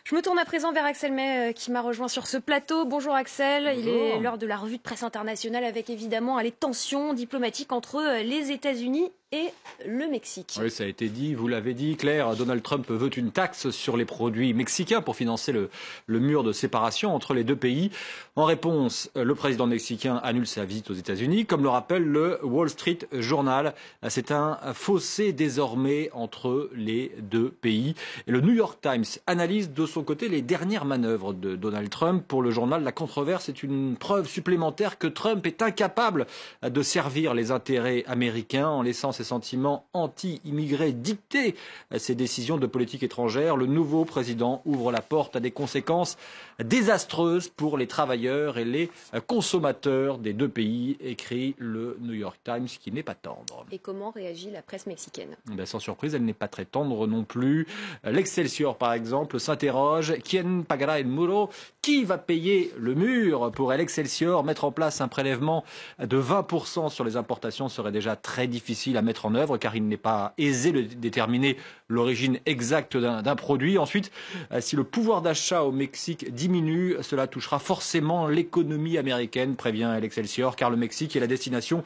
Je me tourne à présent vers Axel May qui m'a rejoint sur ce plateau. Bonjour Axel, Bonjour. Il est l'heure de la revue de presse internationale avec évidemment les tensions diplomatiques entre les États-Unis et le Mexique. Oui, ça a été dit, vous l'avez dit, Claire, Donald Trump veut une taxe sur les produits mexicains pour financer le mur de séparation entre les deux pays. En réponse, le président mexicain annule sa visite aux États-Unis, comme le rappelle le Wall Street Journal. C'est un fossé désormais entre les deux pays. Et le New York Times analyse de son côté les dernières manœuvres de Donald Trump. Pour le journal, la controverse est une preuve supplémentaire que Trump est incapable de servir les intérêts américains en laissant ses sentiments anti-immigrés dicter ses décisions de politique étrangère. Le nouveau président ouvre la porte à des conséquences désastreuses pour les travailleurs et les consommateurs des deux pays, écrit le New York Times, qui n'est pas tendre. Et comment réagit la presse mexicaine ? Sans surprise, elle n'est pas très tendre non plus. L'Excelsior, par exemple, s'interroge. Quien pagará el muro? Qui va payer le mur? Pour l'Excelsior, mettre en place un prélèvement de 20% sur les importations serait déjà très difficile à mettre en œuvre, car il n'est pas aisé de déterminer l'origine exacte d'un produit. Ensuite, si le pouvoir d'achat au Mexique diminue, cela touchera forcément l'économie américaine, prévient l'Excelsior, car le Mexique est la destination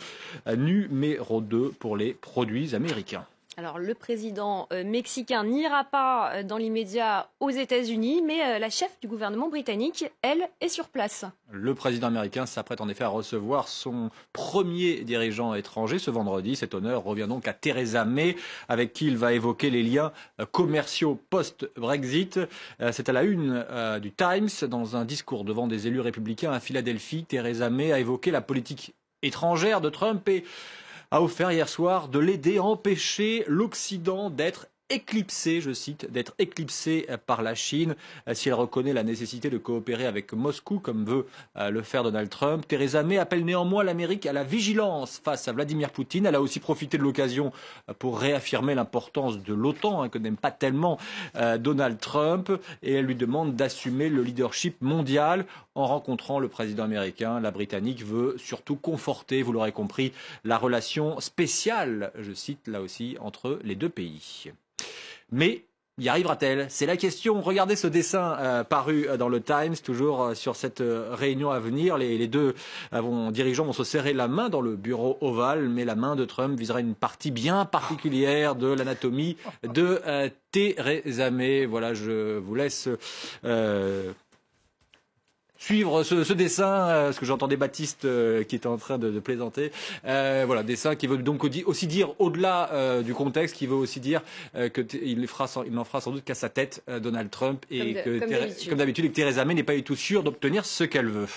numéro 2 pour les produits américains. Alors, le président mexicain n'ira pas dans l'immédiat aux États-Unis, mais la chef du gouvernement britannique, elle, est sur place. Le président américain s'apprête en effet à recevoir son premier dirigeant étranger ce vendredi. Cet honneur revient donc à Theresa May, avec qui il va évoquer les liens commerciaux post-Brexit. C'est à la une du Times. Dans un discours devant des élus républicains à Philadelphie, Theresa May a évoqué la politique étrangère de Trump et a offert hier soir de l'aider à empêcher l'Occident d'être éclipsé, je cite, d'être éclipsé par la Chine. Si elle reconnaît la nécessité de coopérer avec Moscou, comme veut le faire Donald Trump, Theresa May appelle néanmoins l'Amérique à la vigilance face à Vladimir Poutine. Elle a aussi profité de l'occasion pour réaffirmer l'importance de l'OTAN, que n'aime pas tellement Donald Trump, et elle lui demande d'assumer le leadership mondial. En rencontrant le président américain, la Britannique veut surtout conforter, vous l'aurez compris, la relation spéciale, je cite là aussi, entre les deux pays. Mais y arrivera-t-elle? C'est la question. Regardez ce dessin paru dans le Times, toujours sur cette réunion à venir. Les deux dirigeants vont se serrer la main dans le bureau ovale, mais la main de Trump visera une partie bien particulière de l'anatomie de Theresa May. Voilà, je vous laisse suivre ce dessin, parce que j'entendais Baptiste qui était en train de plaisanter. Voilà, dessin qui veut donc aussi dire, au-delà du contexte, qui veut aussi dire qu'il n'en fera sans doute qu'à sa tête Donald Trump, et comme d'habitude, et que Theresa May n'est pas du tout sûre d'obtenir ce qu'elle veut.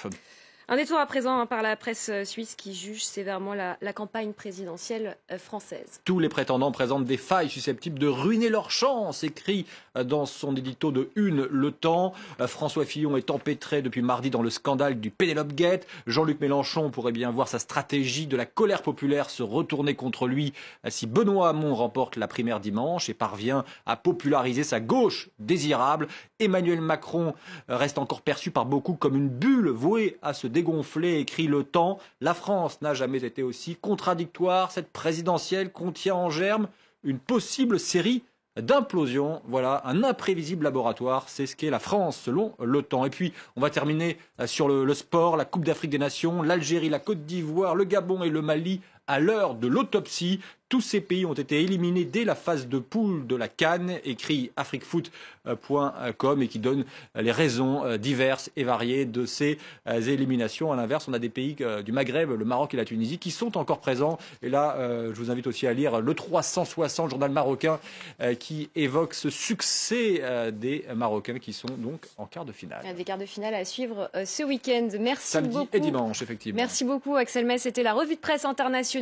Un détour à présent par la presse suisse qui juge sévèrement la campagne présidentielle française. Tous les prétendants présentent des failles susceptibles de ruiner leur chance, écrit dans son édito de une Le Temps. François Fillon est empêtré depuis mardi dans le scandale du Penelope Gate. Jean-Luc Mélenchon pourrait bien voir sa stratégie de la colère populaire se retourner contre lui si Benoît Hamon remporte la primaire dimanche et parvient à populariser sa gauche désirable. Emmanuel Macron reste encore perçu par beaucoup comme une bulle vouée à se dégonfler, écrit Le Temps. La France n'a jamais été aussi contradictoire. Cette présidentielle contient en germe une possible série d'implosions. Voilà, un imprévisible laboratoire. C'est ce qu'est la France, selon Le Temps. Et puis, on va terminer sur le sport, la Coupe d'Afrique des Nations, l'Algérie, la Côte d'Ivoire, le Gabon et le Mali. À l'heure de l'autopsie, tous ces pays ont été éliminés dès la phase de poule de la CAN, écrit afriquefoot.com, et qui donne les raisons diverses et variées de ces éliminations. À l'inverse, on a des pays du Maghreb, le Maroc et la Tunisie, qui sont encore présents. Et là, je vous invite aussi à lire le 360, journal marocain, qui évoque ce succès des Marocains qui sont donc en quart de finale. Des quarts de finale à suivre ce week-end. Merci Samedi beaucoup. et dimanche, effectivement. Merci beaucoup, Axel May. C'était la revue de presse internationale.